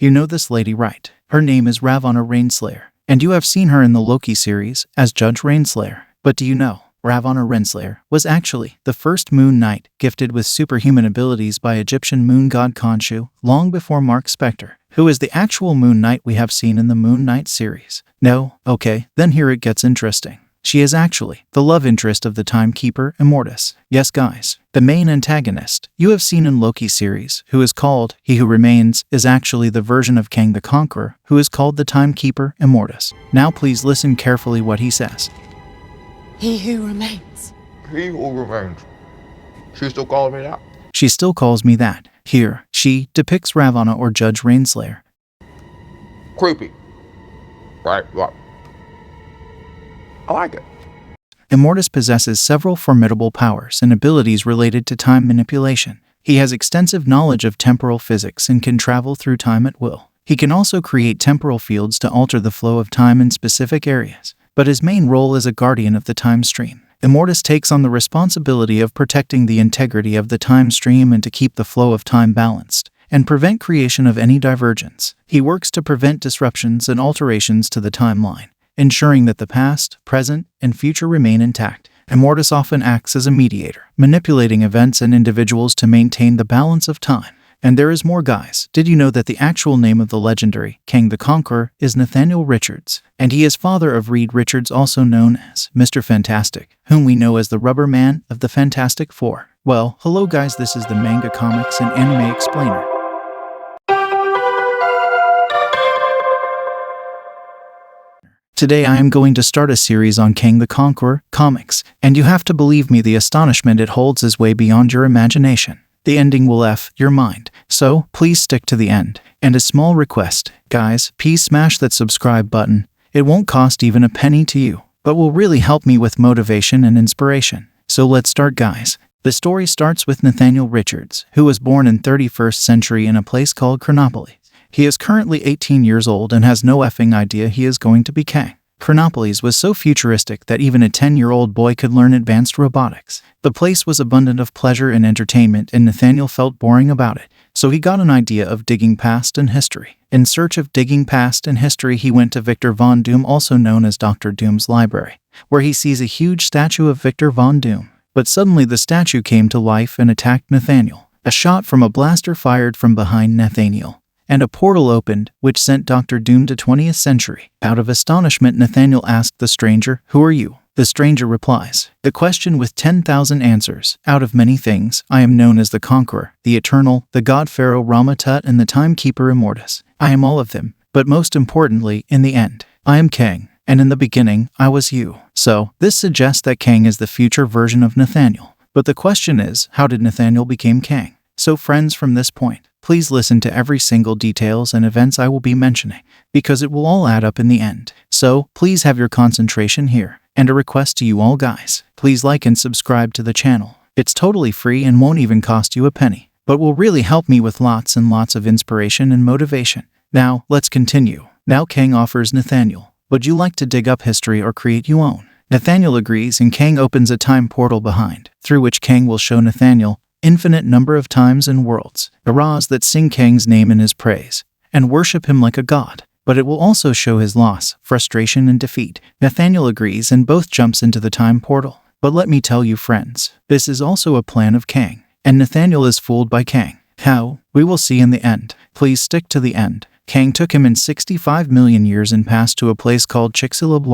You know this lady, right? Her name is Ravonna Rainslayer, and you have seen her in the Loki series as Judge Rainslayer. But do you know, Ravonna Rainslayer was actually the first Moon Knight gifted with superhuman abilities by Egyptian moon god Khonshu long before Mark Spector, who is the actual Moon Knight we have seen in the Moon Knight series. No? Okay, then here it gets interesting. She is actually the love interest of the timekeeper Immortus. Yes guys, the main antagonist you have seen in Loki series, who is called He Who Remains, is actually the version of Kang the Conqueror, who is called the timekeeper Immortus. Now please listen carefully what he says. He who remains. He who remains. She still calling me that? She still calls me that. Here, she depicts Ravonna or Judge Rainslayer. Creepy. Right. I like it. Immortus possesses several formidable powers and abilities related to time manipulation. He has extensive knowledge of temporal physics and can travel through time at will. He can also create temporal fields to alter the flow of time in specific areas. But his main role is a guardian of the time stream. Immortus takes on the responsibility of protecting the integrity of the time stream and to keep the flow of time balanced, and prevent creation of any divergence. He works to prevent disruptions and alterations to the timeline, ensuring that the past, present, and future remain intact. Immortus often acts as a mediator, manipulating events and individuals to maintain the balance of time. And there is more, guys. Did you know that the actual name of the legendary Kang the Conqueror is Nathaniel Richards? And he is father of Reed Richards, also known as Mr. Fantastic, whom we know as the Rubber Man of the Fantastic Four. Well, hello guys, this is the Manga Comics and Anime Explainer. Today I am going to start a series on Kang the Conqueror comics, and you have to believe me, the astonishment it holds is way beyond your imagination. The ending will F your mind, so please stick to the end. And a small request, guys, please smash that subscribe button. It won't cost even a penny to you, but will really help me with motivation and inspiration. So let's start, guys. The story starts with Nathaniel Richards, who was born in 31st century in a place called Chronopolis. He is currently 18 years old and has no effing idea he is going to be Kang. Chronopolis was so futuristic that even a 10-year-old boy could learn advanced robotics. The place was abundant of pleasure and entertainment, and Nathaniel felt boring about it, so he got an idea of digging past in history. In search of digging past in history, he went to Victor Von Doom, also known as Dr. Doom's library, where he sees a huge statue of Victor Von Doom. But suddenly the statue came to life and attacked Nathaniel. A shot from a blaster fired from behind Nathaniel, and a portal opened, which sent Dr. Doom to 20th century. Out of astonishment, Nathaniel asked the stranger, "Who are you?" The stranger replies, "The question with 10,000 answers. Out of many things, I am known as the Conqueror, the Eternal, the God Pharaoh Rama Tut, and the Timekeeper Immortus. I am all of them, but most importantly, in the end, I am Kang, and in the beginning, I was you." So, this suggests that Kang is the future version of Nathaniel. But the question is, how did Nathaniel become Kang? So friends, from this point, please listen to every single details and events I will be mentioning, because it will all add up in the end. So, please have your concentration here. And a request to you all, guys, please like and subscribe to the channel. It's totally free and won't even cost you a penny, but will really help me with lots and lots of inspiration and motivation. Now, let's continue. Now Kang offers Nathaniel, "Would you like to dig up history or create your own?" Nathaniel agrees, and Kang opens a time portal behind, through which Kang will show Nathaniel infinite number of times and worlds, eras that sing Kang's name in his praise, and worship him like a god. But it will also show his loss, frustration, and defeat. Nathaniel agrees and both jumps into the time portal. But let me tell you, friends, this is also a plan of Kang, and Nathaniel is fooled by Kang. How? We will see in the end. Please stick to the end. Kang took him in 65 million years and passed to a place called Chicxulub.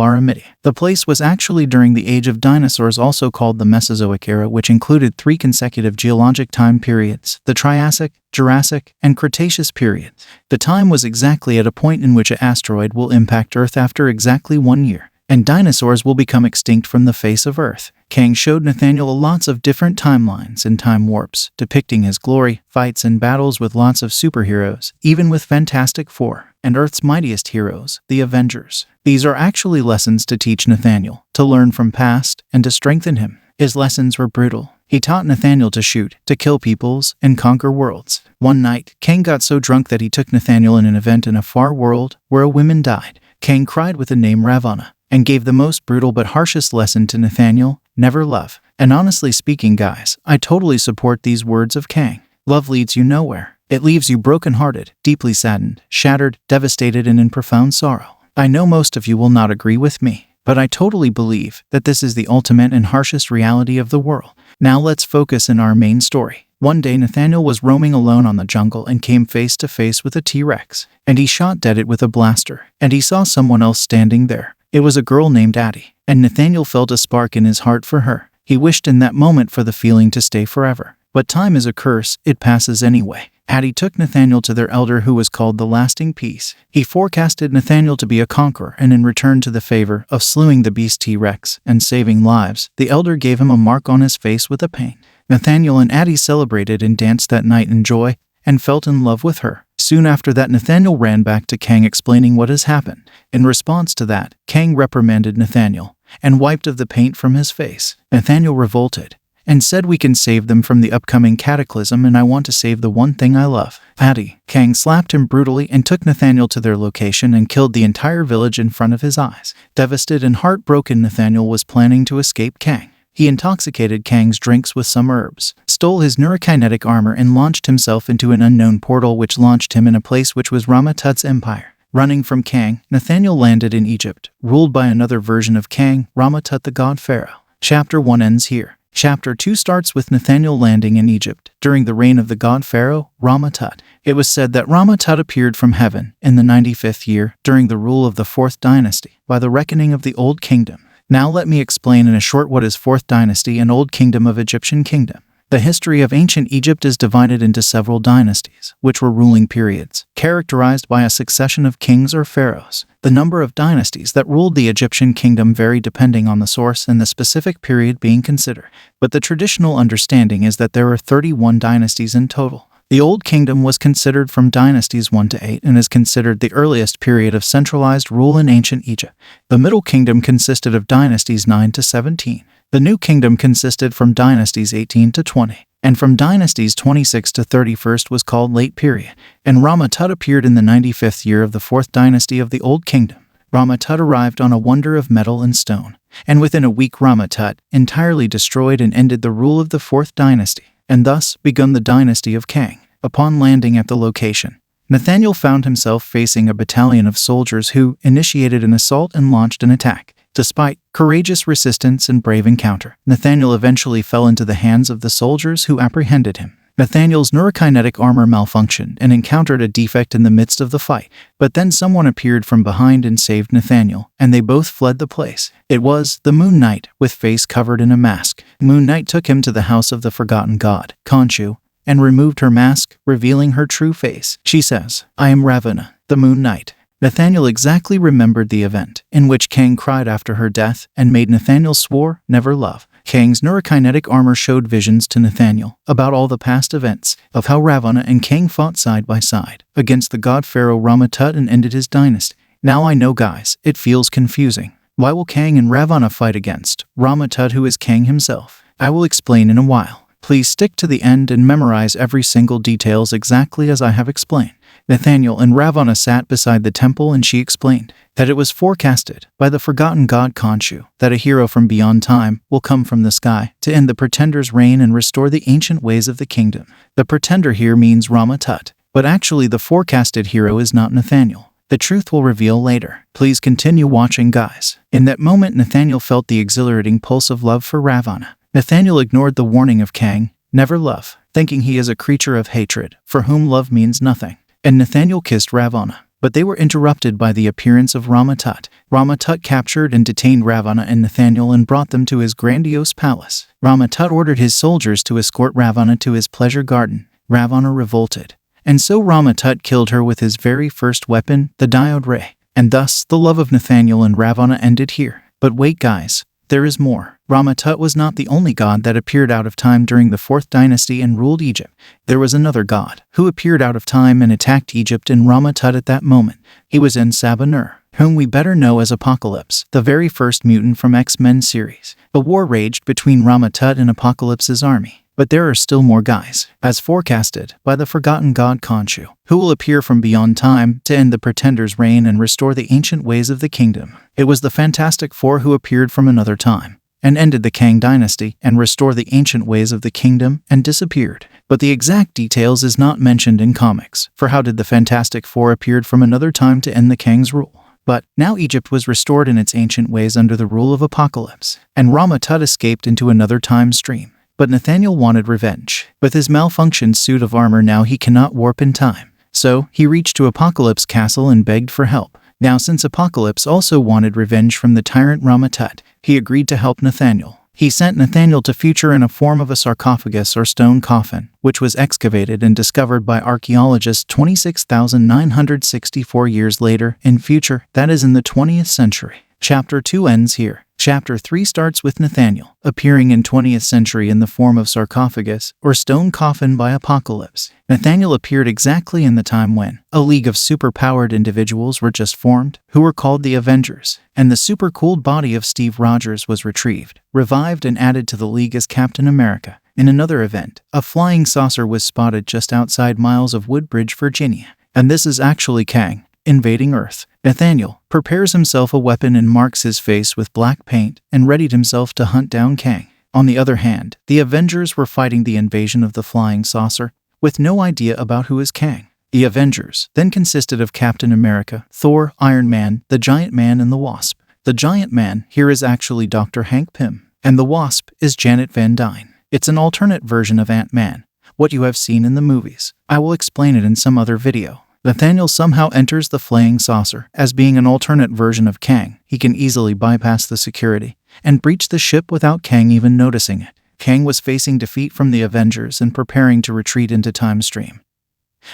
The place was actually during the age of dinosaurs, also called the Mesozoic era, which included 3 consecutive geologic time periods, the Triassic, Jurassic, and Cretaceous periods. The time was exactly at a point in which an asteroid will impact Earth after exactly 1 year, and dinosaurs will become extinct from the face of Earth. Kang showed Nathaniel lots of different timelines and time warps, depicting his glory, fights, and battles with lots of superheroes, even with Fantastic Four, and Earth's mightiest heroes, the Avengers. These are actually lessons to teach Nathaniel, to learn from past, and to strengthen him. His lessons were brutal. He taught Nathaniel to shoot, to kill peoples, and conquer worlds. One night, Kang got so drunk that he took Nathaniel in an event in a far world, where a woman died. Kang cried with the name Ravonna, and gave the most brutal but harshest lesson to Nathaniel: never love. And honestly speaking, guys, I totally support these words of Kang. Love leads you nowhere. It leaves you broken-hearted, deeply saddened, shattered, devastated, and in profound sorrow. I know most of you will not agree with me, but I totally believe that this is the ultimate and harshest reality of the world. Now let's focus in our main story. One day Nathaniel was roaming alone on the jungle and came face to face with a T-Rex, and he shot dead it with a blaster, and he saw someone else standing there. It was a girl named Addie, and Nathaniel felt a spark in his heart for her. He wished in that moment for the feeling to stay forever. But time is a curse, it passes anyway. Addie took Nathaniel to their elder who was called the Lasting Peace. He forecasted Nathaniel to be a conqueror, and in return to the favor of slewing the beast T-Rex and saving lives, the elder gave him a mark on his face with a pain. Nathaniel and Addie celebrated and danced that night in joy, and felt in love with her. Soon after that, Nathaniel ran back to Kang explaining what has happened. In response to that, Kang reprimanded Nathaniel and wiped of the paint from his face. Nathaniel revolted and said, "We can save them from the upcoming cataclysm, and I want to save the one thing I love, Addie." Kang slapped him brutally and took Nathaniel to their location and killed the entire village in front of his eyes. Devastated and heartbroken, Nathaniel was planning to escape Kang. He intoxicated Kang's drinks with some herbs, stole his neurokinetic armor, and launched himself into an unknown portal which launched him in a place which was Rama-Tut's empire. Running from Kang, Nathaniel landed in Egypt, ruled by another version of Kang, Rama-Tut the god pharaoh. Chapter 1 ends here. Chapter 2 starts with Nathaniel landing in Egypt during the reign of the god pharaoh, Rama-Tut. It was said that Rama-Tut appeared from heaven in the 95th year during the rule of the 4th dynasty, by the reckoning of the Old Kingdom. Now let me explain in a short what is 4th dynasty and Old Kingdom of Egyptian Kingdom. The history of ancient Egypt is divided into several dynasties, which were ruling periods, characterized by a succession of kings or pharaohs. The number of dynasties that ruled the Egyptian kingdom vary depending on the source and the specific period being considered, but the traditional understanding is that there are 31 dynasties in total. The Old Kingdom was considered from dynasties 1 to 8 and is considered the earliest period of centralized rule in ancient Egypt. The Middle Kingdom consisted of dynasties 9 to 17. The New Kingdom consisted from dynasties 18 to 20, and from dynasties 26 to 31st was called Late Period, and Rama-Tut appeared in the 95th year of the 4th dynasty of the Old Kingdom. Rama-Tut arrived on a wonder of metal and stone, and within a week Rama-Tut entirely destroyed and ended the rule of the 4th dynasty, and thus begun the dynasty of Kang. Upon landing at the location, Nathaniel found himself facing a battalion of soldiers who initiated an assault and launched an attack. Despite courageous resistance and brave encounter, Nathaniel eventually fell into the hands of the soldiers who apprehended him. Nathaniel's neurokinetic armor malfunctioned and encountered a defect in the midst of the fight, but then someone appeared from behind and saved Nathaniel, and they both fled the place. It was the Moon Knight, with face covered in a mask. Moon Knight took him to the house of the forgotten god, Khonshu, and removed her mask, revealing her true face. She says, "I am Ravonna, the Moon Knight." Nathaniel exactly remembered the event in which Kang cried after her death and made Nathaniel swore never love. Kang's neurokinetic armor showed visions to Nathaniel about all the past events of how Ravonna and Kang fought side by side against the god pharaoh Rama-Tut and ended his dynasty. Now I know, guys, it feels confusing. Why will Kang and Ravonna fight against Rama-Tut, who is Kang himself? I will explain in a while. Please stick to the end and memorize every single details exactly as I have explained. Nathaniel and Ravonna sat beside the temple, and she explained that it was forecasted by the forgotten god Khonshu that a hero from beyond time will come from the sky to end the pretender's reign and restore the ancient ways of the kingdom. The pretender here means Rama-Tut, but actually the forecasted hero is not Nathaniel. The truth will reveal later. Please continue watching, guys. In that moment, Nathaniel felt the exhilarating pulse of love for Ravonna. Nathaniel ignored the warning of Kang, never love, thinking he is a creature of hatred, for whom love means nothing. And Nathaniel kissed Ravonna, but they were interrupted by the appearance of Rama-Tut. Rama-Tut captured and detained Ravonna and Nathaniel and brought them to his grandiose palace. Rama-Tut ordered his soldiers to escort Ravonna to his pleasure garden. Ravonna revolted, and so Rama-Tut killed her with his very first weapon, the diode ray. And thus, the love of Nathaniel and Ravonna ended here. But wait, guys, there is more. Rama-Tut was not the only god that appeared out of time during the 4th dynasty and ruled Egypt. There was another god who appeared out of time and attacked Egypt and Rama-Tut at that moment. He was En-Sabah-Nur, whom we better know as Apocalypse, the very first mutant from X-Men series. A war raged between Rama-Tut and Apocalypse's army. But there are still more guys, as forecasted by the forgotten god Khonshu, who will appear from beyond time to end the pretender's reign and restore the ancient ways of the kingdom. It was the Fantastic Four who appeared from another time. and ended the Kang dynasty and restore the ancient ways of the kingdom and disappeared. But the exact details is not mentioned in comics, for how did the Fantastic Four appeared from another time to end the Kang's rule? But now Egypt was restored in its ancient ways under the rule of Apocalypse, and Rama Tut escaped into another time stream. But Nathaniel wanted revenge. With his malfunctioned suit of armor now he cannot warp in time. So, he reached to Apocalypse Castle and begged for help. Now since Apocalypse also wanted revenge from the tyrant Rama Tut, he agreed to help Nathaniel. He sent Nathaniel to future in a form of a sarcophagus or stone coffin, which was excavated and discovered by archaeologists 26,964 years later in future, that is in the 20th century. Chapter 2 ends here. Chapter 3 starts with Nathaniel appearing in 20th century in the form of sarcophagus or stone coffin by Apocalypse. Nathaniel appeared exactly in the time when a league of superpowered individuals were just formed, who were called the Avengers, and the super-cooled body of Steve Rogers was retrieved, revived and added to the league as Captain America. In another event, a flying saucer was spotted just outside miles of Woodbridge, Virginia, and this is actually Kang invading Earth. Nathaniel prepares himself a weapon and marks his face with black paint and readied himself to hunt down Kang. On the other hand, the Avengers were fighting the invasion of the flying saucer with no idea about who is Kang. The Avengers then consisted of Captain America, Thor, Iron Man, the Giant Man, and the Wasp. The Giant Man here is actually Dr. Hank Pym, and the Wasp is Janet Van Dyne. It's an alternate version of Ant-Man, what you have seen in the movies. I will explain it in some other video. Nathaniel somehow enters the flying saucer. As being an alternate version of Kang, he can easily bypass the security and breach the ship without Kang even noticing it. Kang was facing defeat from the Avengers and preparing to retreat into time stream.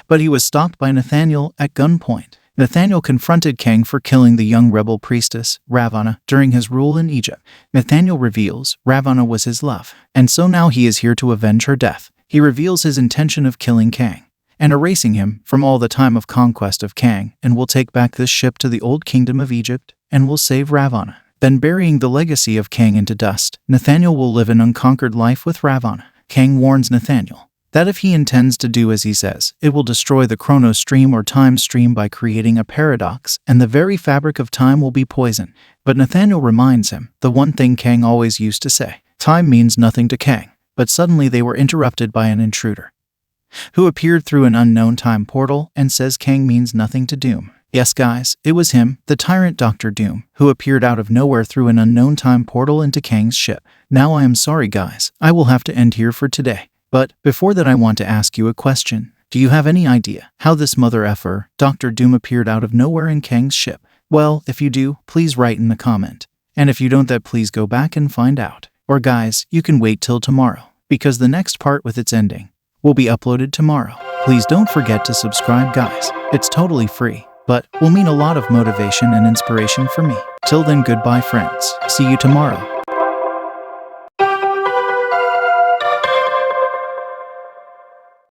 But he was stopped by Nathaniel at gunpoint. Nathaniel confronted Kang for killing the young rebel priestess, Ravonna, during his rule in Egypt. Nathaniel reveals Ravonna was his love, and so now he is here to avenge her death. He reveals his intention of killing Kang and erasing him from all the time of conquest of Kang, and will take back this ship to the old kingdom of Egypt, and will save Ravonna. Then burying the legacy of Kang into dust, Nathaniel will live an unconquered life with Ravonna. Kang warns Nathaniel that if he intends to do as he says, it will destroy the chrono stream or time stream by creating a paradox, and the very fabric of time will be poison. But Nathaniel reminds him the one thing Kang always used to say: time means nothing to Kang. But suddenly they were interrupted by an intruder who appeared through an unknown time portal and says Kang means nothing to Doom. Yes guys, it was him, the tyrant Dr. Doom, who appeared out of nowhere through an unknown time portal into Kang's ship. Now I am sorry guys, I will have to end here for today. But before that I want to ask you a question. Do you have any idea how this mother effer, Dr. Doom, appeared out of nowhere in Kang's ship? Well, if you do, please write in the comment. And if you don't, then please go back and find out. Or guys, you can wait till tomorrow, because the next part with its ending will be uploaded tomorrow. Please don't forget to subscribe guys. It's totally free, but will mean a lot of motivation and inspiration for me. Till then, goodbye friends. See you tomorrow.